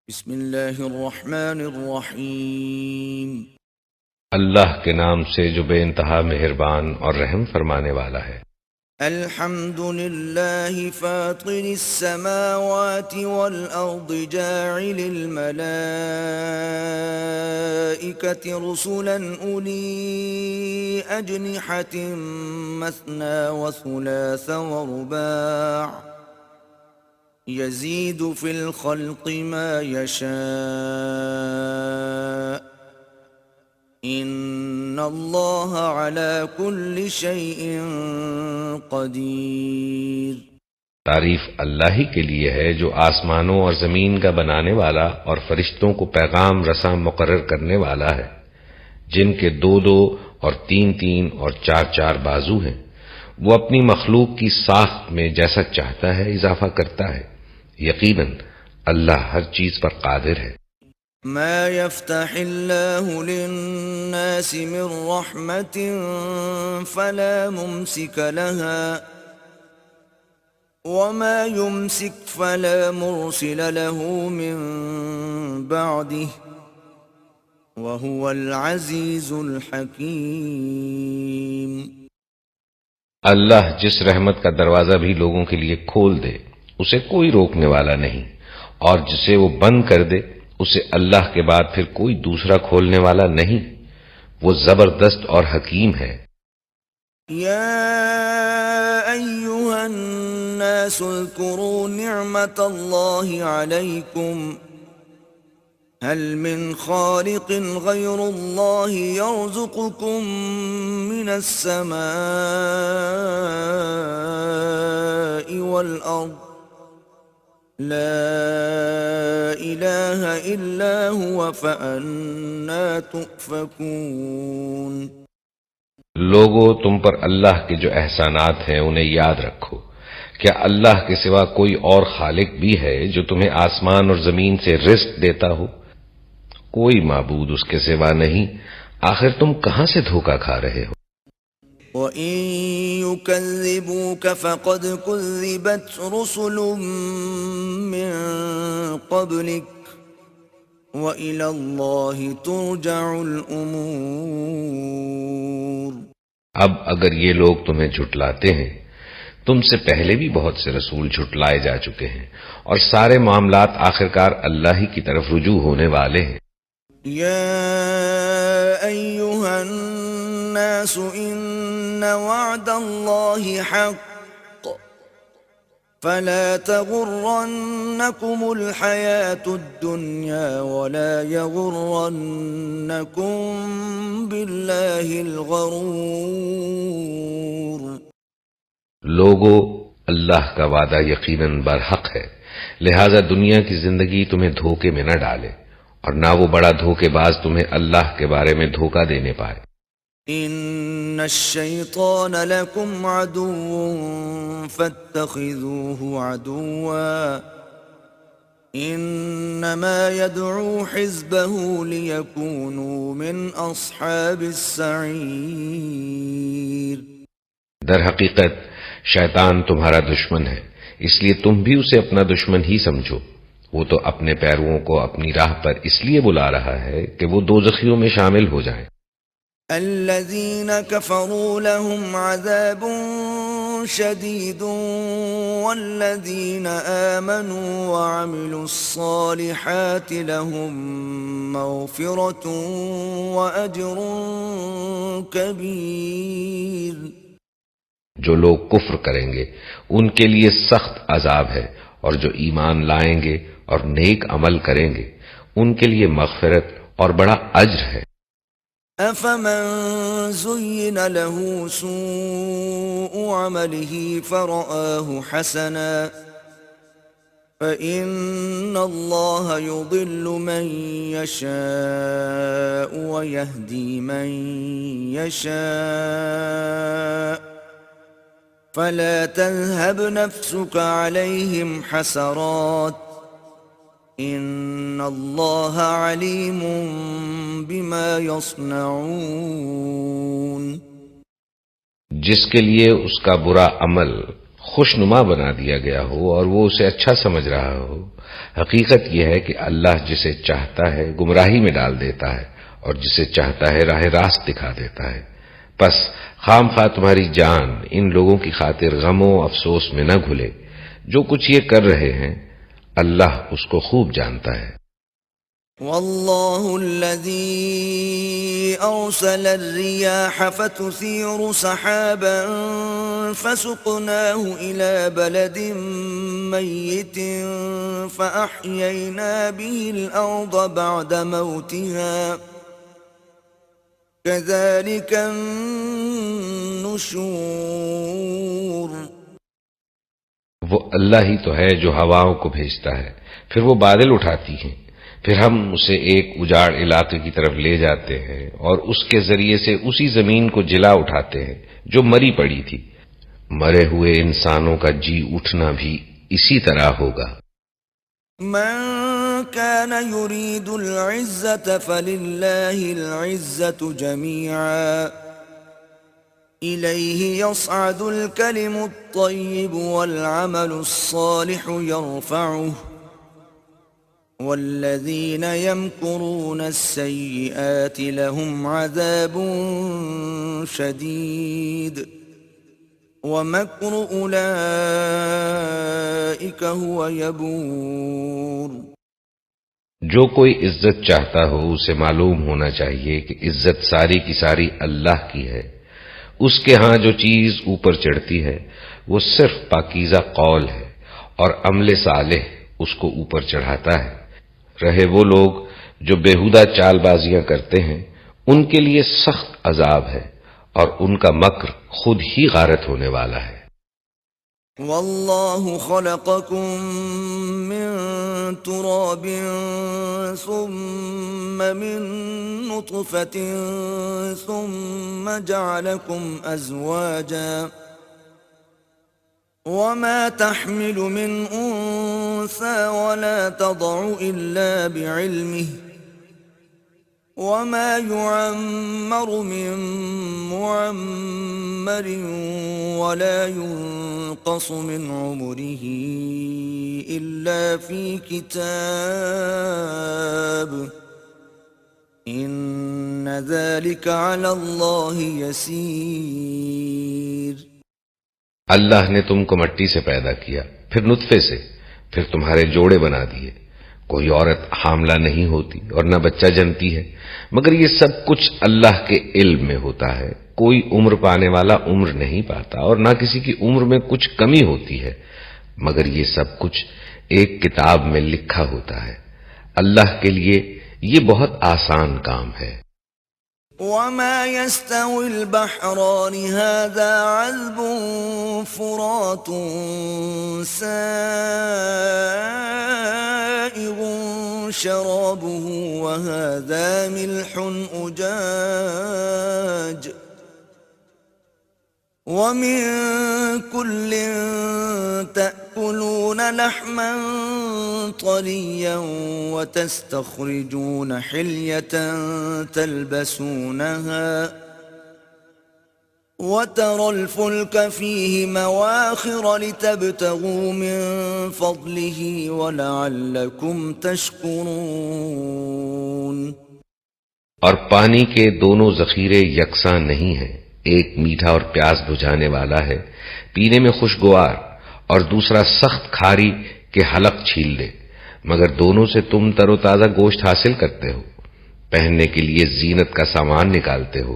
بسم اللہ الرحمن الرحیم۔ اللہ کے نام سے جو بے انتہا مہربان اور رحم فرمانے والا ہے۔ الحمد للہ فاطر السماوات والارض جاعل الملائکة رسلا اولی اجنحة مثنى وثلاث ورباع يزيد في الخلق ما يشاء ان اللہ على كل شيء قدیر۔ تعریف اللہ ہی کے لیے ہے جو آسمانوں اور زمین کا بنانے والا اور فرشتوں کو پیغام رساں مقرر کرنے والا ہے، جن کے دو دو اور تین تین اور چار چار بازو ہیں۔ وہ اپنی مخلوق کی ساخت میں جیسا چاہتا ہے اضافہ کرتا ہے۔ یقیناً اللہ ہر چیز پر قادر ہے۔ ما يفتح اللہ للناس من رحمت فلا ممسک لها وما يمسك فلا مرسل له من بعده وهو العزیز الحکیم۔ اللہ جس رحمت کا دروازہ بھی لوگوں کے لیے کھول دے اسے کوئی روکنے والا نہیں، اور جسے وہ بند کر دے اسے اللہ کے بعد پھر کوئی دوسرا کھولنے والا نہیں۔ وہ زبردست اور حکیم ہے۔ یا ایہا الناس اذکروا نعمت اللہ علیکم هل من خالق غیر اللہ یرزقکم من السماء والارض لا الہ الا هو فأنا تؤفکون۔ لوگو تم پر اللہ کے جو احسانات ہیں انہیں یاد رکھو۔ کیا اللہ کے سوا کوئی اور خالق بھی ہے جو تمہیں آسمان اور زمین سے رزق دیتا ہو؟ کوئی معبود اس کے سوا نہیں، آخر تم کہاں سے دھوکہ کھا رہے ہو؟ وَإِن يُكَذِّبُوكَ فَقَدْ كُذِّبَتْ رُسُلٌ مِّن قَبْلِكَ وَإِلَى اللَّهِ تُرْجَعُ الْأُمُورُ۔ اب اگر یہ لوگ تمہیں جھٹلاتے ہیں، تم سے پہلے بھی بہت سے رسول جھٹلائے جا چکے ہیں، اور سارے معاملات آخرکار اللہ ہی کی طرف رجوع ہونے والے ہیں۔ یا ایہا الناس ان وعد اللہ حق فلا تغرنکم الحیاة الدنیا ولا یغرنکم باللہ الغرور۔ لوگو اللہ کا وعدہ یقیناً برحق ہے، لہذا دنیا کی زندگی تمہیں دھوکے میں نہ ڈالے، اور نہ وہ بڑا دھوکے باز تمہیں اللہ کے بارے میں دھوکہ دینے پائے۔ ان الشیطان لکم عدو فاتخذوه عدوا انما يدعو حزبه ليكونوا من اصحاب السعیر۔ در حقیقت شیطان تمہارا دشمن ہے، اس لیے تم بھی اسے اپنا دشمن ہی سمجھو۔ وہ تو اپنے پیرووں کو اپنی راہ پر اس لیے بلا رہا ہے کہ وہ دوزخیوں میں شامل ہو جائیں۔ الذین کفروا لهم عذاب شدید والذین آمنوا وعملوا الصالحات لهم مغفرة وأجر کبیر۔ جو لوگ کفر کریں گے ان کے لیے سخت عذاب ہے، اور جو ایمان لائیں گے اور نیک عمل کریں گے ان کے لیے مغفرت اور بڑا اجر ہے۔ افمن زین له سوء عمله فرآه حسنا فإن اللہ یضل من یشاء ویہدی من یشاء فلا تذهب نفسك عليهم حسرات ان اللہ علیم بما یصنعون۔ جس کے لیے اس کا برا عمل خوشنما بنا دیا گیا ہو اور وہ اسے اچھا سمجھ رہا ہو، حقیقت یہ ہے کہ اللہ جسے چاہتا ہے گمراہی میں ڈال دیتا ہے اور جسے چاہتا ہے راہ راست دکھا دیتا ہے۔ پس خام خواہ تمہاری جان ان لوگوں کی خاطر غم و افسوس میں نہ گھلے، جو کچھ یہ کر رہے ہیں اللہ اس کو خوب جانتا ہے۔ والله الذي أرسل الرياح فتثير سحابا فسقناه إلى بلد ميت فأحيينا به الأرض بعد موتها كذلك النشور۔ وہ اللہ ہی تو ہے جو ہواؤں کو بھیجتا ہے، پھر وہ بادل اٹھاتی ہیں، پھر ہم اسے ایک اجاڑ علاقے کی طرف لے جاتے ہیں اور اس کے ذریعے سے اسی زمین کو جلا اٹھاتے ہیں جو مری پڑی تھی۔ مرے ہوئے انسانوں کا جی اٹھنا بھی اسی طرح ہوگا۔ من كان يريد العزة فلله العزة جميعا إليه يصعد الكلم الطيب والعمل الصالح يرفعه والذين يمكرون السيئات لهم عذاب شديد ومكر أولئك هو يبور۔ جو کوئی عزت چاہتا ہو اسے معلوم ہونا چاہیے کہ عزت ساری کی ساری اللہ کی ہے۔ اس کے ہاں جو چیز اوپر چڑھتی ہے وہ صرف پاکیزہ قول ہے اور عمل صالح اس کو اوپر چڑھاتا ہے۔ رہے وہ لوگ جو بیہودہ چال بازیاں کرتے ہیں ان کے لیے سخت عذاب ہے اور ان کا مکر خود ہی غارت ہونے والا ہے۔ والله خلقكم من تراب ثم من نطفة ثم جعلكم أزواجا وما تحمل من أنثى ولا تضع إلا بعلمه وما يعمر من معمر ولا ينقص من عمره إلا في كتاب إن ذلك على الله يسير۔ اللہ نے تم کو مٹی سے پیدا کیا، پھر نطفے سے، پھر تمہارے جوڑے بنا دیے۔ کوئی عورت حاملہ نہیں ہوتی اور نہ بچہ جنتی ہے، مگر یہ سب کچھ اللہ کے علم میں ہوتا ہے۔ کوئی عمر پانے والا عمر نہیں پاتا اور نہ کسی کی عمر میں کچھ کمی ہوتی ہے، مگر یہ سب کچھ ایک کتاب میں لکھا ہوتا ہے۔ اللہ کے لیے یہ بہت آسان کام ہے۔ وما يستوي البحران هذا عذب فرات سائغ شرابه وهذا ملح أجاج ومن كل تأكلون لحما طريا وتستخرجون حلية تلبسونها وترى الفلك فيه مواخر لتبتغوا من فضله ولعلكم تشكرون۔ اور پانی کے دونوں ذخیرے یکساں نہیں ہیں، ایک میٹھا اور پیاس بجھانے والا ہے، پینے میں خوشگوار، اور دوسرا سخت کھاری کہ حلق چھیل دے، مگر دونوں سے تم تر و تازہ گوشت حاصل کرتے ہو، پہننے کے لیے زینت کا سامان نکالتے ہو،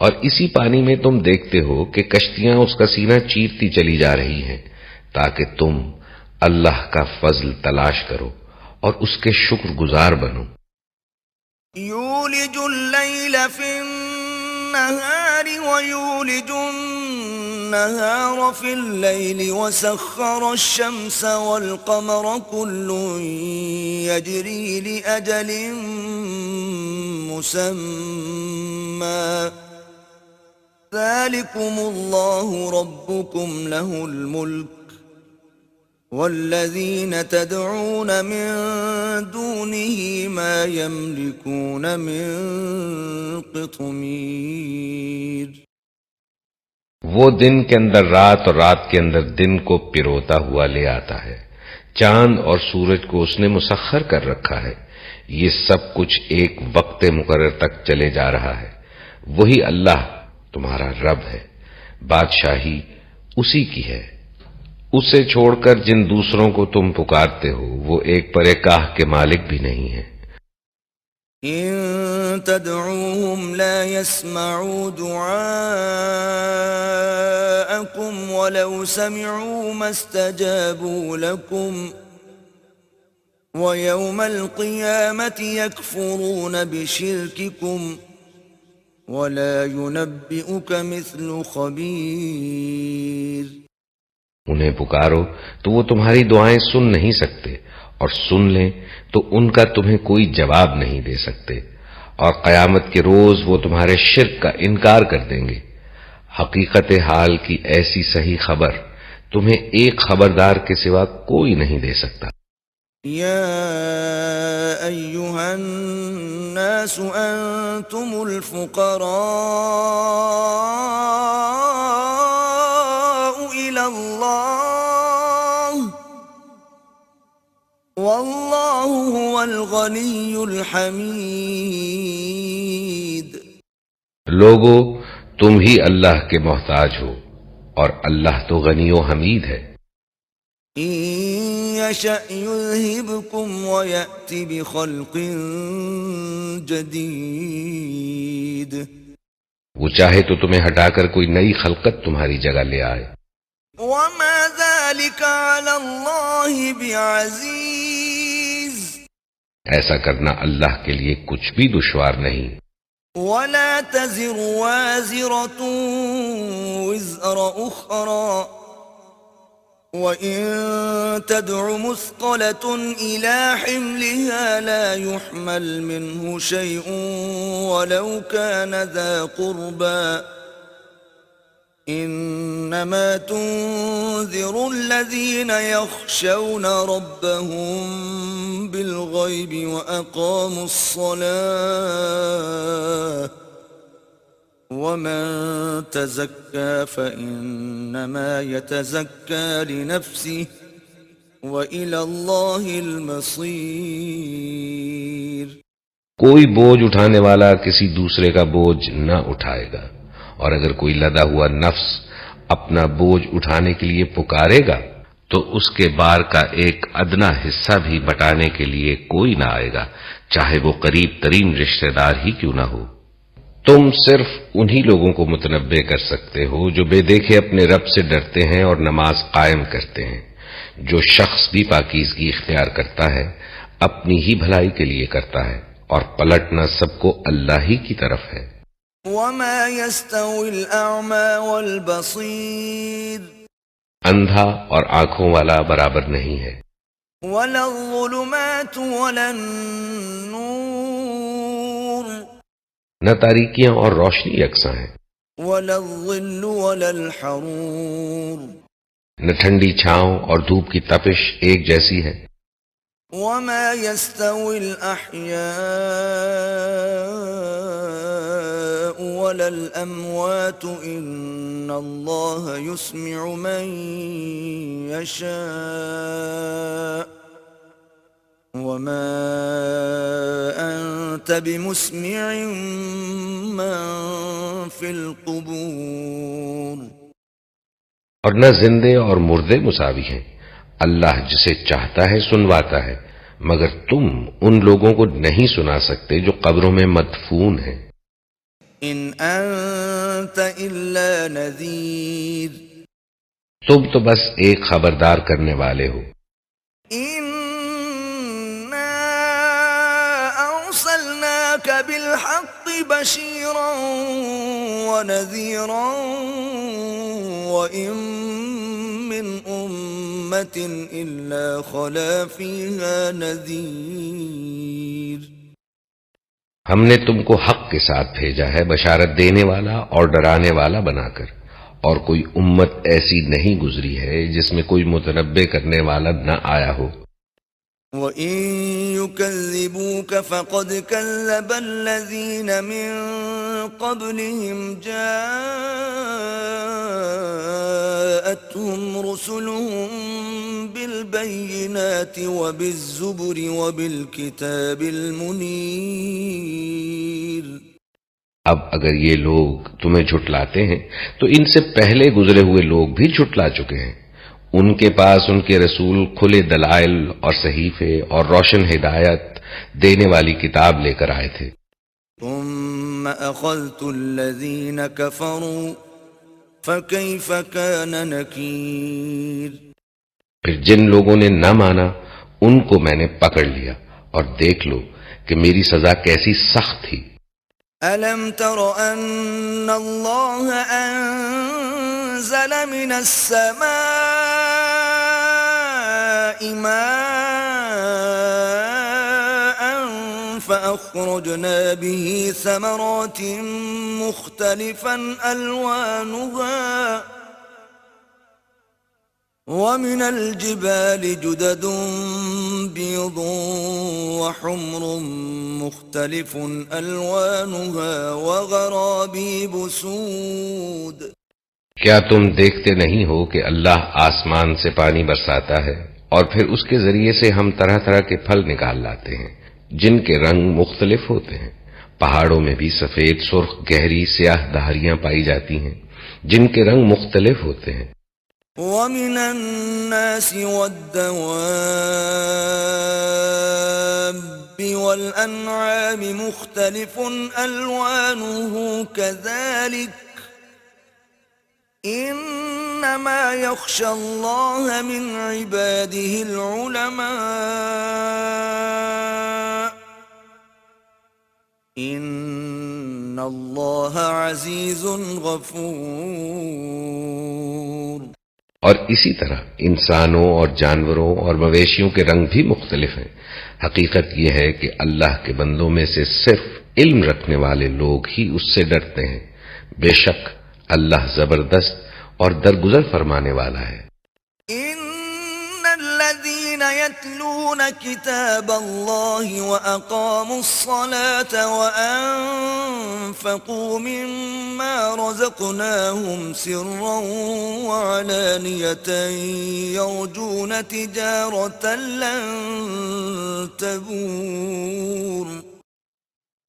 اور اسی پانی میں تم دیکھتے ہو کہ کشتیاں اس کا سینہ چیرتی چلی جا رہی ہیں تاکہ تم اللہ کا فضل تلاش کرو اور اس کے شکر گزار بنو۔ یولج اللیل فی النہار ویولج النہار فی اللیل وسخر الشمس والقمر کل یجری لأجل مسمى ذلكم الله ربكم له الملك والذين تدعون من دونه ما يملكون من قطمير۔ وہ دن کے اندر رات اور رات کے اندر دن کو پروتا ہوا لے آتا ہے، چاند اور سورج کو اس نے مسخر کر رکھا ہے، یہ سب کچھ ایک وقت مقرر تک چلے جا رہا ہے۔ وہی اللہ تمہارا رب ہے، بادشاہی اسی کی ہے، اسے چھوڑ کر جن دوسروں کو تم پکارتے ہو وہ ایک پرے کاہ کے مالک بھی نہیں ہیں۔ إن تدعوهم لا يسمعوا دعاءكم ولو سمعوا ما استجابوا لكم ويوم القيامة يكفرون بشرككم ولا ينبئك مثل خبير۔ انہیں پکارو تو وہ تمہاری دعائیں سن نہیں سکتے، اور سن لیں تو ان کا تمہیں کوئی جواب نہیں دے سکتے، اور قیامت کے روز وہ تمہارے شرک کا انکار کر دیں گے۔ حقیقت حال کی ایسی صحیح خبر تمہیں ایک خبردار کے سوا کوئی نہیں دے سکتا۔ يا أيها الناس أنتم الفقراء إلى الله والله هو الغني الحميد۔ لوگو تم ہی اللہ کے محتاج ہو، اور اللہ تو غنی و حمید ہے۔ إن يشأ يذهبكم ويأت بخلق جديد۔ وہ چاہے تو تمہیں ہٹا کر کوئی نئی خلقت تمہاری جگہ لے آئے۔ وما ذلك على الله بعزيز۔ ایسا کرنا اللہ کے لیے کچھ بھی دشوار نہیں۔ ولا تزر وازرة وزر أخرى وإن تدع مثقلة إلى حملها لا يحمل منه شيء ولو كان ذا قربى إنما تنذر الذين يخشون ربهم بالغيب وأقاموا الصلاة ومن تزكى فإنما يتزكى لنفسه وإلى الله المصير۔ کوئی بوجھ اٹھانے والا کسی دوسرے کا بوجھ نہ اٹھائے گا، اور اگر کوئی لدا ہوا نفس اپنا بوجھ اٹھانے کے لیے پکارے گا تو اس کے بار کا ایک ادنا حصہ بھی بٹانے کے لیے کوئی نہ آئے گا، چاہے وہ قریب ترین رشتہ دار ہی کیوں نہ ہو۔ تم صرف انہی لوگوں کو متنبع کر سکتے ہو جو بے دیکھے اپنے رب سے ڈرتے ہیں اور نماز قائم کرتے ہیں۔ جو شخص بھی پاکیزگی اختیار کرتا ہے اپنی ہی بھلائی کے لیے کرتا ہے، اور پلٹنا سب کو اللہ ہی کی طرف ہے۔ وما يستوي الأعمى والبصير۔ اندھا اور آنکھوں والا برابر نہیں ہے۔ ولا الظلمات ولا النور۔ نہ تاریکیاں اور روشنی یکساں ہیں۔ ولا الظل ولا الحرور۔ نہ ٹھنڈی چھاؤں اور دھوپ کی تپش ایک جیسی ہے۔ وما يستوي الأحياء ولا الأموات إن الله يسمع من يشاء وما أنت بمسمع من في القبور۔ اور نہ زندے اور مردے مساوی ہیں، اللہ جسے چاہتا ہے سنواتا ہے، مگر تم ان لوگوں کو نہیں سنا سکتے جو قبروں میں مدفون ہیں۔ ان انت الا نذیر۔ تم تو بس ایک خبردار کرنے والے ہو۔ انا ارسلناک بالحق بشیرا ونذیرا وَإِن مِّنْ أُمَّةٍ إِلَّا خَلَا فِيهَا نَذِيرٌ۔ ہم نے تم کو حق کے ساتھ بھیجا ہے، بشارت دینے والا اور ڈرانے والا بنا کر، اور کوئی امت ایسی نہیں گزری ہے جس میں کوئی متنبع کرنے والا نہ آیا ہو۔ وَإِن يُكَذِّبُوكَ فَقَدْ كَذَّبَ الَّذِينَ مِن قَبْلِهِمْ جَاءَتْهُمْ رُسُلُهُم بِالْبَيِّنَاتِ وَبِالزُّبُرِ وَبِالْكِتَابِ الْمُنِيرِ۔ اب اگر یہ لوگ تمہیں جھٹلاتے ہیں تو ان سے پہلے گزرے ہوئے لوگ بھی جھٹلا چکے ہیں۔ ان کے پاس ان کے رسول کھلے دلائل اور صحیفے اور روشن ہدایت دینے والی کتاب لے کر آئے تھے۔ ثم أخذت الذين كفروا فكيف كان نكير۔ پھر جن لوگوں نے نہ مانا ان کو میں نے پکڑ لیا اور دیکھ لو کہ میری سزا کیسی سخت تھی۔ ألم تر أن الله أنزل من السماء ماء فأخرجنا به ثمرات مختلفا ألوانها ومن الجبال جدد بيض وحمر مختلف ألوانها وغرابيب سود۔ کیا تم دیکھتے نہیں ہو کہ اللہ آسمان سے پانی برساتا ہے اور پھر اس کے ذریعے سے ہم طرح طرح کے پھل نکال لاتے ہیں جن کے رنگ مختلف ہوتے ہیں۔ پہاڑوں میں بھی سفید، سرخ، گہری، سیاہ دھاریاں پائی جاتی ہیں جن کے رنگ مختلف ہوتے ہیں۔ وَمِنَ النَّاسِ وَالدَّوَابِّ وَالْأَنْعَامِ مُخْتَلِفٌ أَلْوَانُهُ كَذَلِكَ إِنَّمَا يَخْشَى اللَّهَ مِنْ عِبَادِهِ الْعُلَمَاءُ إِنَّ اللَّهَ عَزِيزٌ غَفُورٌ۔ اور اسی طرح انسانوں اور جانوروں اور مویشیوں کے رنگ بھی مختلف ہیں۔ حقیقت یہ ہے کہ اللہ کے بندوں میں سے صرف علم رکھنے والے لوگ ہی اس سے ڈرتے ہیں۔ بے شک اللہ زبردست اور درگزر فرمانے والا ہے۔ إن الذين يتلون كتاب الله وأقاموا الصلاة وأنفقوا مما رزقناهم سرا وعلانية يرجون تجارة لن تبور۔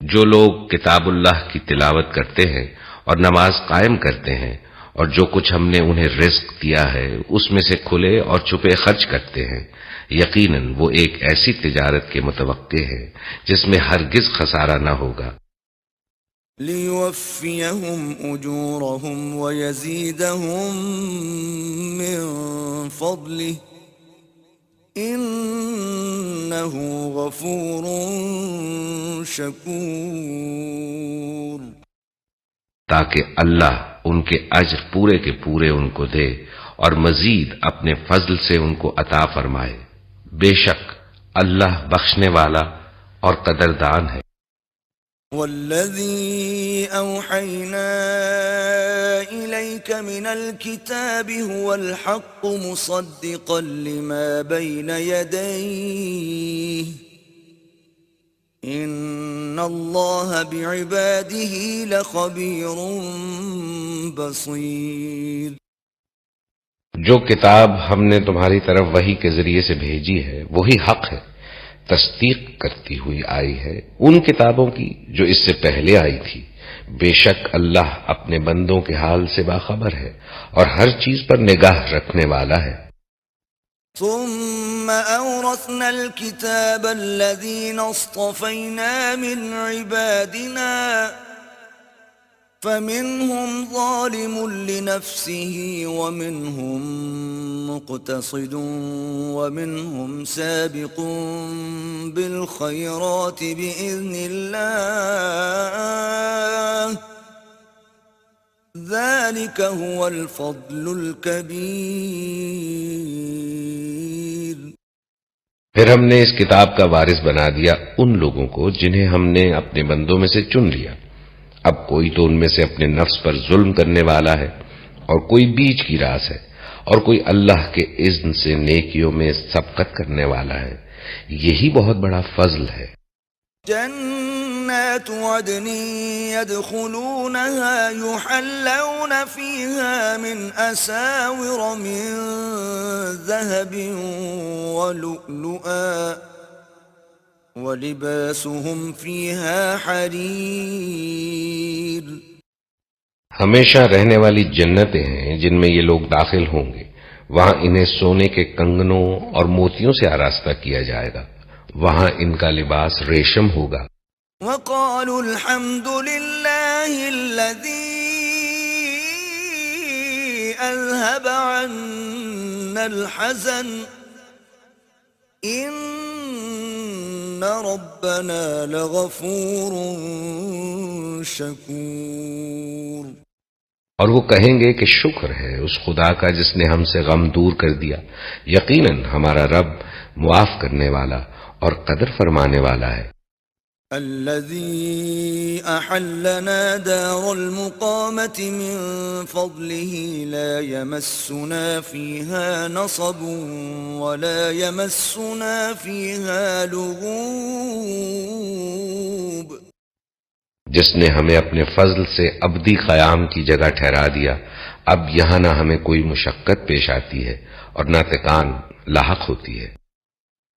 جو لوگ کتاب اللہ کی تلاوت کرتے ہیں اور نماز قائم کرتے ہیں اور جو کچھ ہم نے انہیں رزق دیا ہے اس میں سے کھلے اور چھپے خرچ کرتے ہیں، یقیناً وہ ایک ایسی تجارت کے متوقع ہے جس میں ہرگز خسارہ نہ ہوگا۔ لِيُوَفِّيَهُمْ أُجُورَهُمْ وَيَزِيدَهُمْ مِنْ فَضْلِهِ إِنَّهُ غَفُورٌ شَكُورٌ۔ تاکہ اللہ ان کے اجر پورے کے پورے ان کو دے اور مزید اپنے فضل سے ان کو عطا فرمائے۔ بے شک اللہ بخشنے والا اور قدردان ہے۔ وَالَّذِي أَوْحَيْنَا إِلَيْكَ مِنَ الْكِتَابِ هُوَ الْحَقُّ مُصَدِّقًا لِمَا بَيْنَ يَدَيْهِ إِنَّ اللَّهَ بِعِبَادِهِ لَخَبِيرٌ بَصِيرٌ۔ جو کتاب ہم نے تمہاری طرف وحی کے ذریعے سے بھیجی ہے وہی حق ہے، تصدیق کرتی ہوئی آئی ہے ان کتابوں کی جو اس سے پہلے آئی تھی۔ بے شک اللہ اپنے بندوں کے حال سے باخبر ہے اور ہر چیز پر نگاہ رکھنے والا ہے۔ ثم أورثنا الكتاب الذين اصطفينا من عبادنا فمنهم ظالم لنفسه ومنهم مقتصد ومنهم سابق بالخيرات بإذن الله ذلك هو الفضل الكبير۔ پھر ہم نے اس کتاب کا وارث بنا دیا ان لوگوں کو جنہیں ہم نے اپنے بندوں میں سے چن لیا۔ اب کوئی تو ان میں سے اپنے نفس پر ظلم کرنے والا ہے اور کوئی بیچ کی راس ہے، اور کوئی اللہ کے اذن سے نیکیوں میں سبقت کرنے والا ہے، یہی بہت بڑا فضل ہے۔ جنات عدن يدخلونها يحلون فيها من أساور من ذهب ولؤلؤا ولباسهم فيها حرير۔ ہمیشہ رہنے والی جنتیں ہیں جن میں یہ لوگ داخل ہوں گے، وہاں انہیں سونے کے کنگنوں اور موتیوں سے آراستہ کیا جائے گا، وہاں ان کا لباس ریشم ہوگا۔ وقالوا الحمد لله الذي أذهب عنا الحزن إن ربنا لغفور شكور۔ اور وہ کہیں گے کہ شکر ہے اس خدا کا جس نے ہم سے غم دور کر دیا، یقیناً ہمارا رب معاف کرنے والا اور قدر فرمانے والا ہے۔ الذي أحلنا دار المقامة من فضله لا يمسنا فيها نصب ولا يمسنا فيها لغوب۔ جس نے ہمیں اپنے فضل سے ابدی قیام کی جگہ ٹھہرا دیا، اب یہاں نہ ہمیں کوئی مشقت پیش آتی ہے اور نہ تکان لاحق ہوتی ہے۔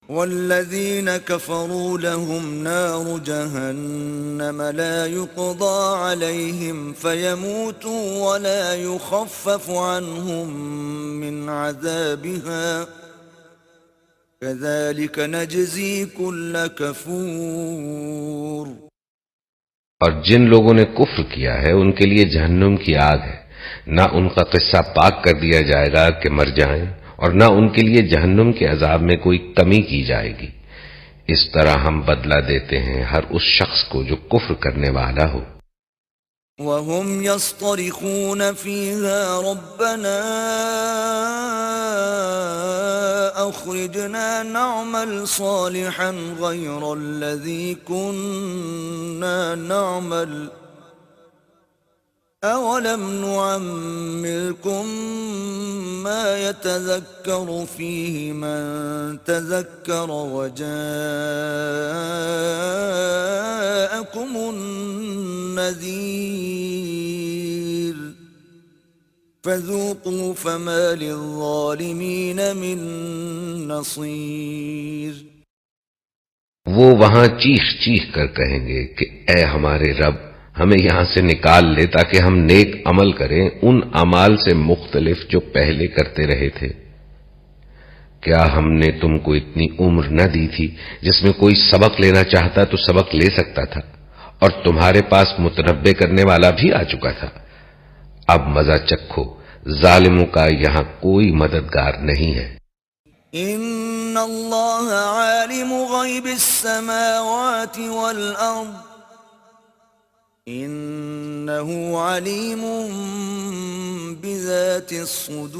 والذين كفروا لهم نار جهنم لا يقضى عليهم فيموتوا ولا يخفف عنهم من عذابها كذلك نجزي كل كفور۔ اور جن لوگوں نے کفر کیا ہے ان کے لیے جہنم کی آگ ہے، نہ ان کا قصہ پاک کر دیا جائے گا کہ مر جائیں، اور نہ ان کے لیے جہنم کے عذاب میں کوئی کمی کی جائے گی۔ اس طرح ہم بدلہ دیتے ہیں ہر اس شخص کو جو کفر کرنے والا ہو۔ وهم يصطرخون فيها ربنا أخرجنا نعمل صالحا غير الذي كنا نعمل أولم نعمركم ما يتذكر فيه من تذكر وجاءكم النذير فذوقوا فما للظالمين من نصير۔ وہ وہاں چیخ چیخ کر کہیں گے کہ اے ہمارے رب، ہمیں یہاں سے نکال لے تاکہ ہم نیک عمل کریں ان اعمال سے مختلف جو پہلے کرتے رہے تھے۔ کیا ہم نے تم کو اتنی عمر نہ دی تھی جس میں کوئی سبق لینا چاہتا تو سبق لے سکتا تھا، اور تمہارے پاس متنبع کرنے والا بھی آ چکا تھا؟ اب مزہ چکھو، ظالموں کا یہاں کوئی مددگار نہیں ہے۔ ان اللہ عالم غیب السماوات والارض انه علیم بذات الصدور۔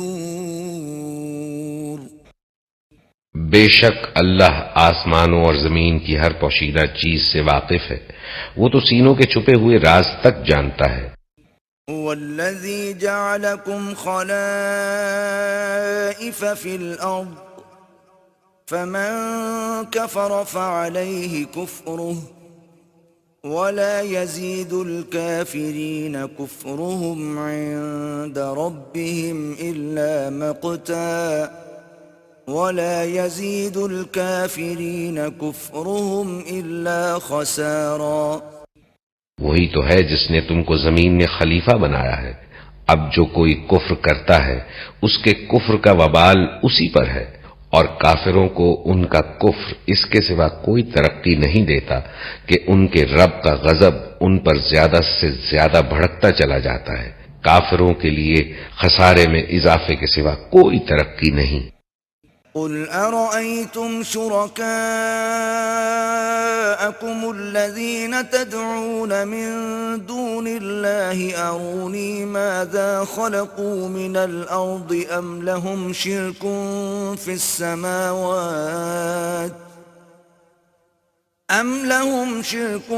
بے شک اللہ آسمانوں اور زمین کی ہر پوشیدہ چیز سے واقف ہے، وہ تو سینوں کے چھپے ہوئے راز تک جانتا ہے۔ هو الذي جعلكم خلائف في الأرض فمن كفر فعليه كفره ولا يزيد الكافرين كفرهم عند ربهم إلا مقتا ولا يزيد الكافرين كفرهم إلا خسارا۔ وہی تو ہے جس نے تم کو زمین میں خلیفہ بنایا ہے، اب جو کوئی کفر کرتا ہے اس کے کفر کا وبال اسی پر ہے، اور کافروں کو ان کا کفر اس کے سوا کوئی ترقی نہیں دیتا کہ ان کے رب کا غضب ان پر زیادہ سے زیادہ بھڑکتا چلا جاتا ہے۔ کافروں کے لیے خسارے میں اضافے کے سوا کوئی ترقی نہیں۔ قل أرأيتم شركاءكم الذين تدعون من دون الله أروني ماذا خلقوا من الأرض أم لهم شرك في السماوات أم لهم شرك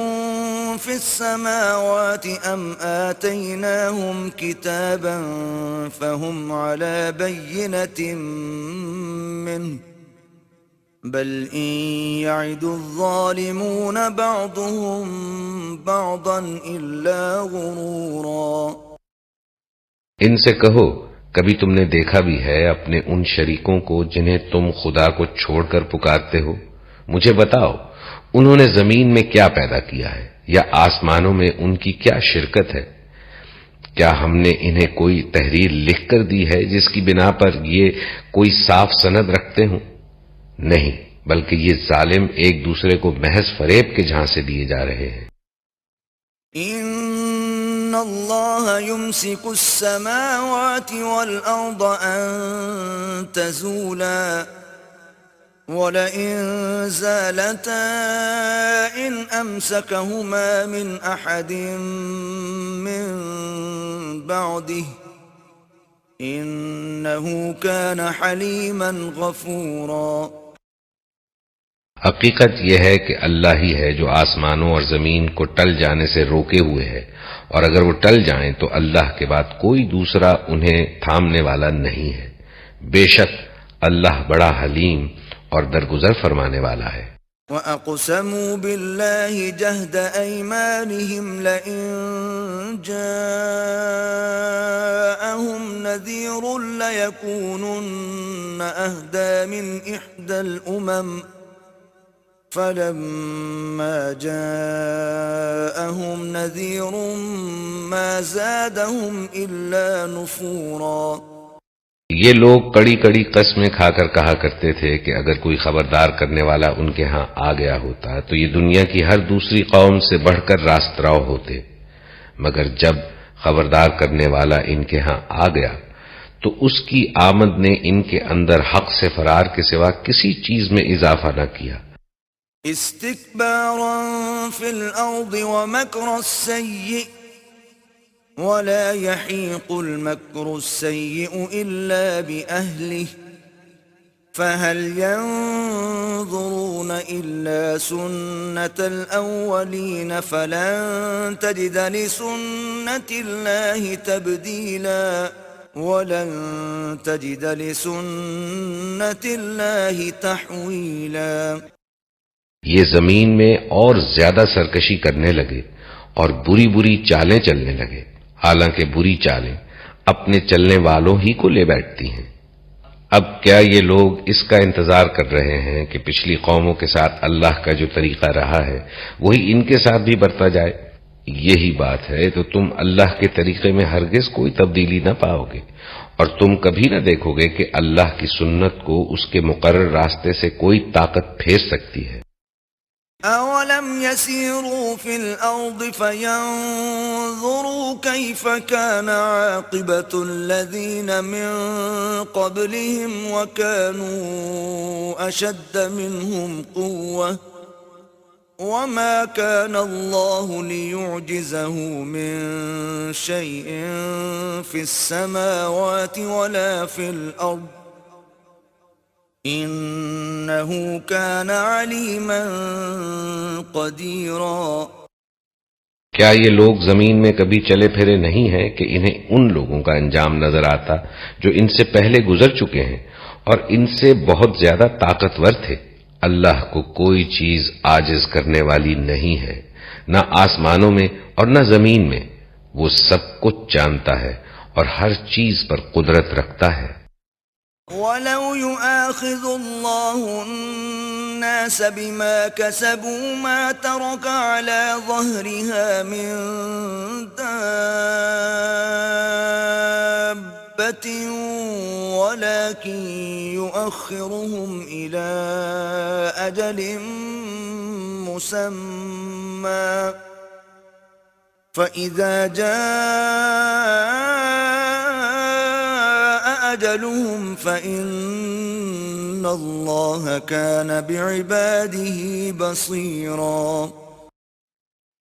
في السماوات أم آتيناهم كتابا فهم على بينة منه بل إن يعد الظالمون بعضهم بعضا إلا غرورا۔ ان سے کہو کبھی تم نے دیکھا بھی ہے اپنے ان شریکوں کو جنہیں تم خدا کو چھوڑ کر پکارتے ہو؟ مجھے بتاؤ انہوں نے زمین میں کیا پیدا کیا ہے یا آسمانوں میں ان کی کیا شرکت ہے؟ کیا ہم نے انہیں کوئی تحریر لکھ کر دی ہے جس کی بنا پر یہ کوئی صاف سند رکھتے ہوں؟ نہیں، بلکہ یہ ظالم ایک دوسرے کو محض فریب کے جھانسے دیے جا رہے ہیں۔ ان اللہ یمسک السماوات والارض ان تزولا وَلَئِن زَالَتَا إِنْ أَمْسَكَهُمَا مِنْ أَحَدٍ مِّن بَعْدِهِ إِنَّهُ كَانَ حَلِيمًا غَفُورًا۔ حقیقت یہ ہے کہ اللہ ہی ہے جو آسمانوں اور زمین کو ٹل جانے سے روکے ہوئے ہے، اور اگر وہ ٹل جائیں تو اللہ کے بعد کوئی دوسرا انہیں تھامنے والا نہیں ہے۔ بے شک اللہ بڑا حلیم اور درگزر فرمانے والا ہے۔ وَأَقْسَمُوا بِاللَّهِ جَهْدَ أَيْمَانِهِمْ لَئِن جَاءَهُمْ نَذِيرٌ لَيَكُونُنَّ أَهْدَىٰ مِنْ إِحْدَى الْأُمَمِ فَلَمَّا جَاءَهُمْ نَذِيرٌ مَا زَادَهُمْ إِلَّا نُفُورًا۔ یہ لوگ کڑی کڑی قسمیں کھا کر کہا کرتے تھے کہ اگر کوئی خبردار کرنے والا ان کے ہاں آ گیا ہوتا تو یہ دنیا کی ہر دوسری قوم سے بڑھ کر راست رو ہوتے، مگر جب خبردار کرنے والا ان کے ہاں آ گیا تو اس کی آمد نے ان کے اندر حق سے فرار کے سوا کسی چیز میں اضافہ نہ کیا۔ استکبارا فی الارض ومکر السیئ ولا يحيق المكر السيء إلا بأهله فهل ينظرون إلا سنة الأولين فلن تجد لسنة الله تبديلا ولن تجد لسنة الله تحويلا۔ یہ زمین میں اور زیادہ سرکشی کرنے لگے اور بری بری چالیں چلنے لگے، حالانکہ بری چالیں اپنے چلنے والوں ہی کو لے بیٹھتی ہیں۔ اب کیا یہ لوگ اس کا انتظار کر رہے ہیں کہ پچھلی قوموں کے ساتھ اللہ کا جو طریقہ رہا ہے وہی ان کے ساتھ بھی برتا جائے؟ یہی بات ہے تو تم اللہ کے طریقے میں ہرگز کوئی تبدیلی نہ پاؤ گے، اور تم کبھی نہ دیکھو گے کہ اللہ کی سنت کو اس کے مقرر راستے سے کوئی طاقت پھیر سکتی ہے۔ أَوَلَمْ يَسِيرُوا فِي الْأَرْضِ فَيَنظُرُوا كَيْفَ كَانَ عَاقِبَةُ الَّذِينَ مِن قَبْلِهِمْ وَكَانُوا أَشَدَّ مِنْهُمْ قُوَّةً وَمَا كَانَ اللَّهُ لِيُعْجِزَهُ مِن شَيْءٍ فِي السَّمَاوَاتِ وَلَا فِي الْأَرْضِ انہو کان علیما قدیرا۔ کیا یہ لوگ زمین میں کبھی چلے پھرے نہیں ہیں کہ انہیں ان لوگوں کا انجام نظر آتا جو ان سے پہلے گزر چکے ہیں اور ان سے بہت زیادہ طاقتور تھے؟ اللہ کو کوئی چیز عاجز کرنے والی نہیں ہے، نہ آسمانوں میں اور نہ زمین میں۔ وہ سب کچھ جانتا ہے اور ہر چیز پر قدرت رکھتا ہے۔ وَلَوْ يُؤَاخِذُ اللَّهُ النَّاسَ بِمَا كَسَبُوا مَا تَرَكَ عَلَى ظَهْرِهَا مِن دَابَّةٍ وَلَكِن يُؤَخِّرُهُمْ إِلَى أَجَلٍ مُّسَمًّى فَإِذَا جَاءَ أَجَلُهُمْ فَإِنَّ اللَّهَ كَانَ بِعِبَادِهِ بَصِيرًا۔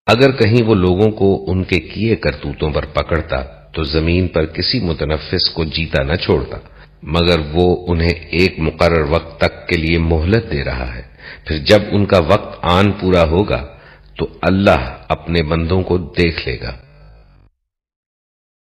اگر کہیں وہ لوگوں کو ان کے کیے کرتوتوں پر پکڑتا تو زمین پر کسی متنفس کو جیتا نہ چھوڑتا، مگر وہ انہیں ایک مقرر وقت تک کے لیے مہلت دے رہا ہے، پھر جب ان کا وقت آن پورا ہوگا تو اللہ اپنے بندوں کو دیکھ لے گا۔